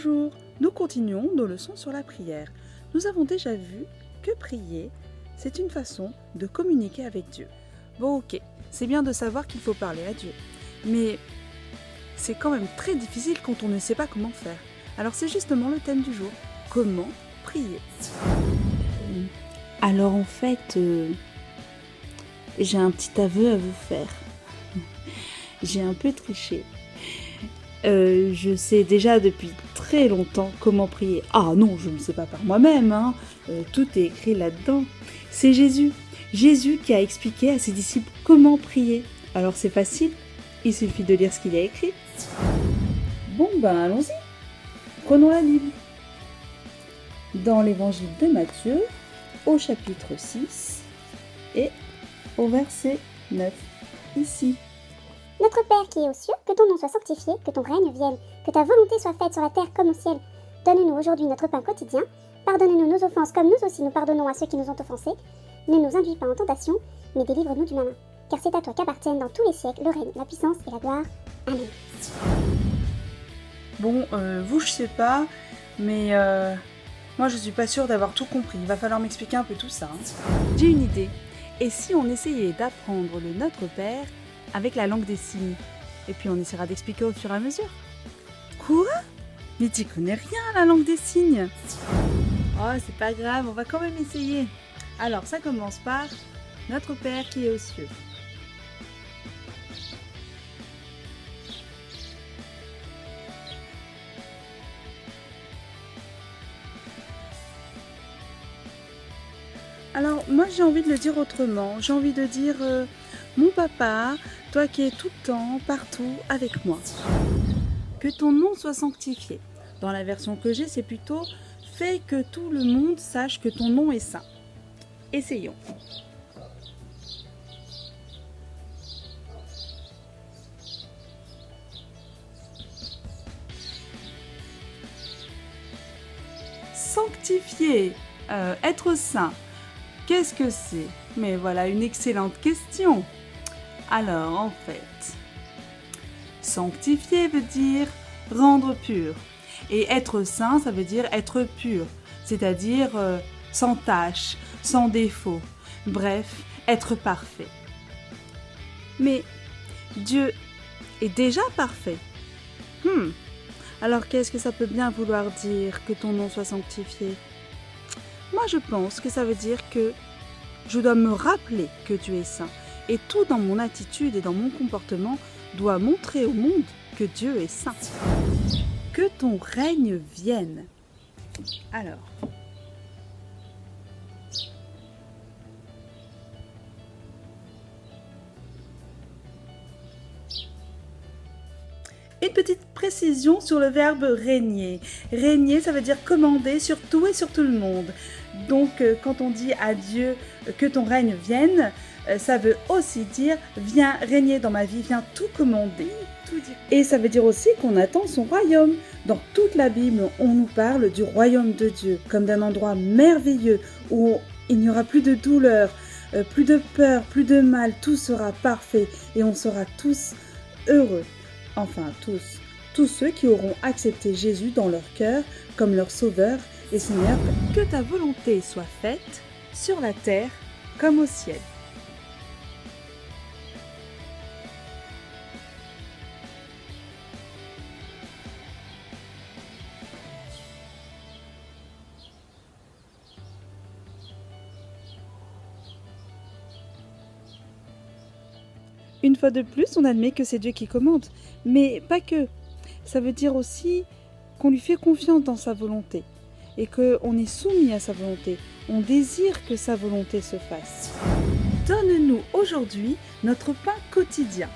Bonjour, nous continuons nos leçons sur la prière. Nous avons déjà vu que prier, c'est une façon de communiquer avec Dieu. Bon ok, c'est bien de savoir qu'il faut parler à Dieu, mais c'est quand même très difficile quand on ne sait pas comment faire. Alors c'est justement le thème du jour, comment prier. Alors en fait, j'ai un petit aveu à vous faire. J'ai un peu triché. Je sais déjà depuis très longtemps comment prier. Ah non, je ne sais pas par moi-même, hein. Tout est écrit là-dedans. C'est Jésus qui a expliqué à ses disciples comment prier. Alors c'est facile, il suffit de lire ce qu'il y a écrit. Bon ben allons-y, prenons la Bible. Dans l'évangile de Matthieu, au chapitre 6 et au verset 9, ici. Notre Père qui es aux cieux, que ton nom soit sanctifié, que ton règne vienne, que ta volonté soit faite sur la terre comme au ciel. Donne-nous aujourd'hui notre pain quotidien. Pardonne-nous nos offenses comme nous aussi nous pardonnons à ceux qui nous ont offensés. Ne nous induis pas en tentation, mais délivre-nous du malin. Car c'est à toi qu'appartiennent dans tous les siècles le règne, la puissance et la gloire. Amen. Bon, vous je sais pas, mais moi je suis pas sûre d'avoir tout compris. Il va falloir m'expliquer un peu tout ça. J'ai une idée. Et si on essayait d'apprendre le Notre Père avec la langue des signes? Et puis on essaiera d'expliquer au fur et à mesure. Quoi? Mais tu connais rien à la langue des signes? Oh, c'est pas grave, on va quand même essayer. Alors, ça commence par Notre Père qui est aux cieux. Alors, moi j'ai envie de le dire autrement. J'ai envie de dire mon papa, toi qui es tout le temps, partout avec moi. Que ton nom soit sanctifié. Dans la version que j'ai, c'est plutôt fais que tout le monde sache que ton nom est saint. Essayons. Sanctifié, être saint. Qu'est-ce que c'est? Mais voilà une excellente question. Alors, en fait, sanctifier veut dire rendre pur. Et être saint, ça veut dire être pur. C'est-à-dire sans tache, sans défaut. Bref, être parfait. Mais Dieu est déjà parfait. Alors qu'est-ce que ça peut bien vouloir dire que ton nom soit sanctifié? Moi, je pense que ça veut dire que je dois me rappeler que Dieu est saint. Et tout dans mon attitude et dans mon comportement doit montrer au monde que Dieu est saint. Que ton règne vienne. Alors, une petite précision sur le verbe régner. Régner, ça veut dire commander sur tout et sur tout le monde. Donc, quand on dit à Dieu que ton règne vienne, ça veut aussi dire viens régner dans ma vie, viens tout commander. Et ça veut dire aussi qu'on attend son royaume. Dans toute la Bible, on nous parle du royaume de Dieu, comme d'un endroit merveilleux où il n'y aura plus de douleur, plus de peur, plus de mal, tout sera parfait et on sera tous heureux. Enfin tous ceux qui auront accepté Jésus dans leur cœur comme leur sauveur et Seigneur. Que ta volonté soit faite sur la terre comme au ciel. Une fois de plus, on admet que c'est Dieu qui commande, mais pas que. Ça veut dire aussi qu'on lui fait confiance dans sa volonté et qu'on est soumis à sa volonté. On désire que sa volonté se fasse. Donne-nous aujourd'hui notre pain quotidien.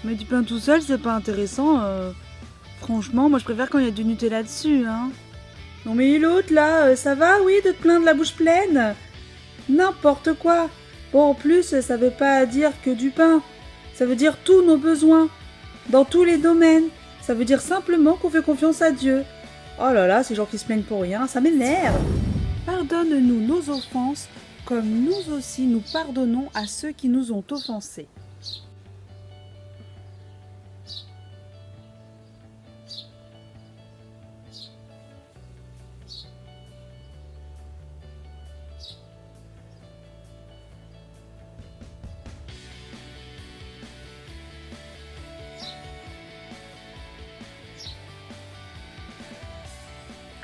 Mais du pain tout seul, c'est pas intéressant. Franchement, moi je préfère quand il y a du Nutella dessus, hein. Non mais l'autre là, ça va, oui, de te plaindre la bouche pleine? N'importe quoi. Bon, en plus, ça veut pas dire que du pain. Ça veut dire tous nos besoins, dans tous les domaines. Ça veut dire simplement qu'on fait confiance à Dieu. Oh là là, ces gens qui se plaignent pour rien, ça m'énerve. Pardonne-nous nos offenses, comme nous aussi nous pardonnons à ceux qui nous ont offensés.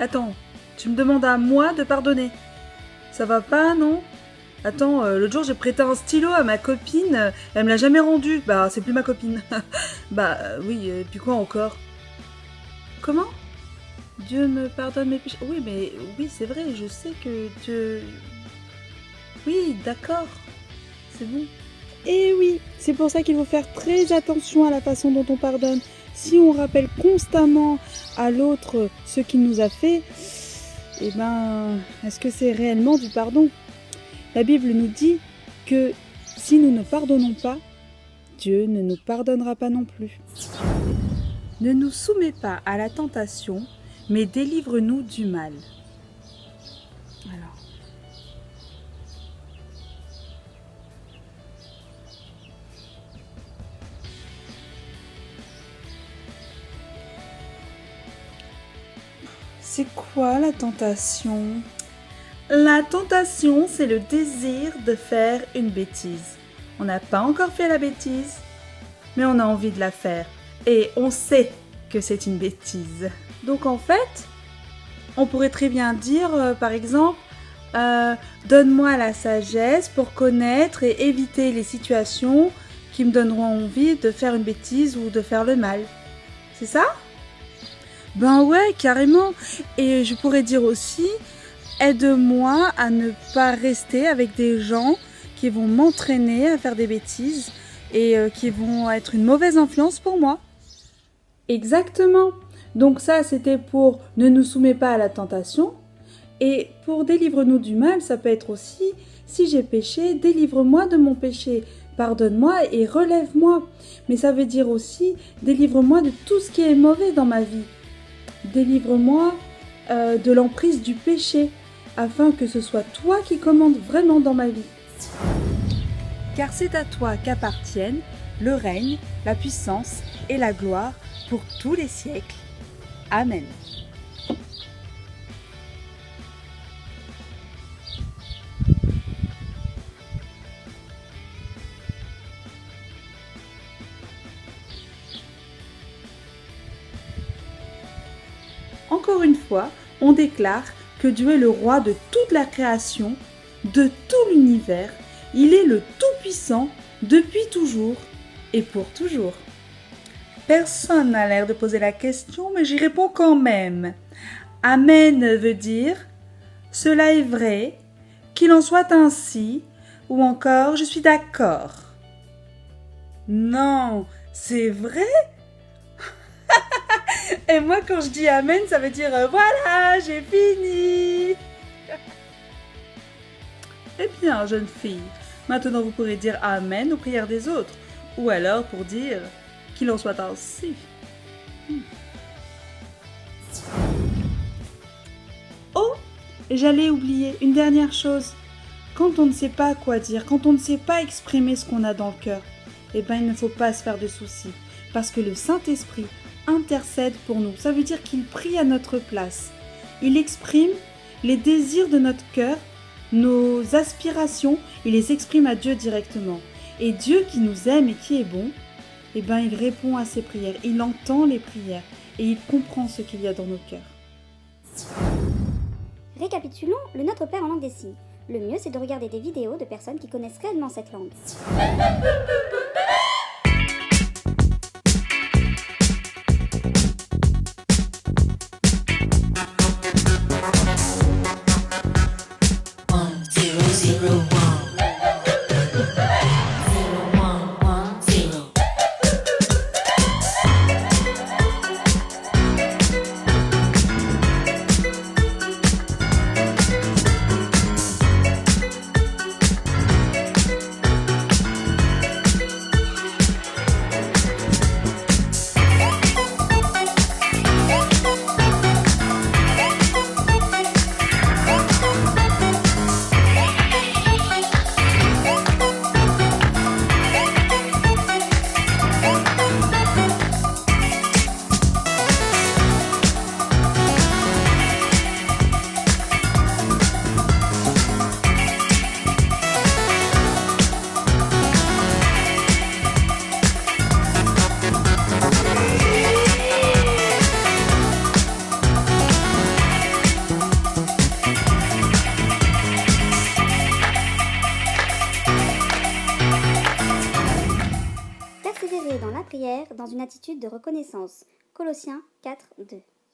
Attends, tu me demandes à moi de pardonner? Ça va pas, non? Attends, l'autre jour j'ai prêté un stylo à ma copine, elle me l'a jamais rendu. Bah, c'est plus ma copine. Oui, puis quoi encore? Comment? Dieu me pardonne mes péchés. Oui, mais oui, c'est vrai, je sais que Dieu... Oui, d'accord, c'est bon. Et oui, c'est pour ça qu'il faut faire très attention à la façon dont on pardonne. Si on rappelle constamment à l'autre ce qu'il nous a fait, eh ben, est-ce que c'est réellement du pardon? La Bible nous dit que si nous ne pardonnons pas, Dieu ne nous pardonnera pas non plus. Ne nous soumets pas à la tentation, mais délivre-nous du mal. Alors. C'est quoi la tentation? La tentation, c'est le désir de faire une bêtise. On n'a pas encore fait la bêtise, mais on a envie de la faire. Et on sait que c'est une bêtise. Donc en fait, on pourrait très bien dire, par exemple, donne-moi la sagesse pour connaître et éviter les situations qui me donneront envie de faire une bêtise ou de faire le mal. C'est ça? Ben ouais, carrément. Et je pourrais dire aussi, aide-moi à ne pas rester avec des gens qui vont m'entraîner à faire des bêtises et qui vont être une mauvaise influence pour moi. Exactement. Donc ça, c'était pour ne nous soumets pas à la tentation. Et pour délivre-nous du mal, ça peut être aussi, si j'ai péché, délivre-moi de mon péché. Pardonne-moi et relève-moi. Mais ça veut dire aussi, délivre-moi de tout ce qui est mauvais dans ma vie. Délivre-moi de l'emprise du péché, afin que ce soit toi qui commandes vraiment dans ma vie. Car c'est à toi qu'appartiennent le règne, la puissance et la gloire pour tous les siècles. Amen. Encore une fois, on déclare que Dieu est le roi de toute la création, de tout l'univers. Il est le Tout-Puissant depuis toujours et pour toujours. Personne n'a l'air de poser la question, mais j'y réponds quand même. Amen veut dire « Cela est vrai, qu'il en soit ainsi » ou encore « Je suis d'accord ». Non, c'est vrai? Et moi, quand je dis Amen, ça veut dire voilà, j'ai fini. Eh bien, jeune fille, maintenant vous pourrez dire Amen aux prières des autres, ou alors pour dire qu'il en soit ainsi. Oh, j'allais oublier une dernière chose. Quand on ne sait pas quoi dire, quand on ne sait pas exprimer ce qu'on a dans le cœur, eh bien, il ne faut pas se faire de soucis, parce que le Saint-Esprit intercède pour nous. Ça veut dire qu'il prie à notre place. Il exprime les désirs de notre cœur, nos aspirations, il les exprime à Dieu directement. Et Dieu qui nous aime et qui est bon, eh ben, il répond à ces prières, il entend les prières et il comprend ce qu'il y a dans nos cœurs. Récapitulons le Notre Père en langue des signes. Le mieux, c'est de regarder des vidéos de personnes qui connaissent réellement cette langue. dans une attitude de reconnaissance. Colossiens 4, 2.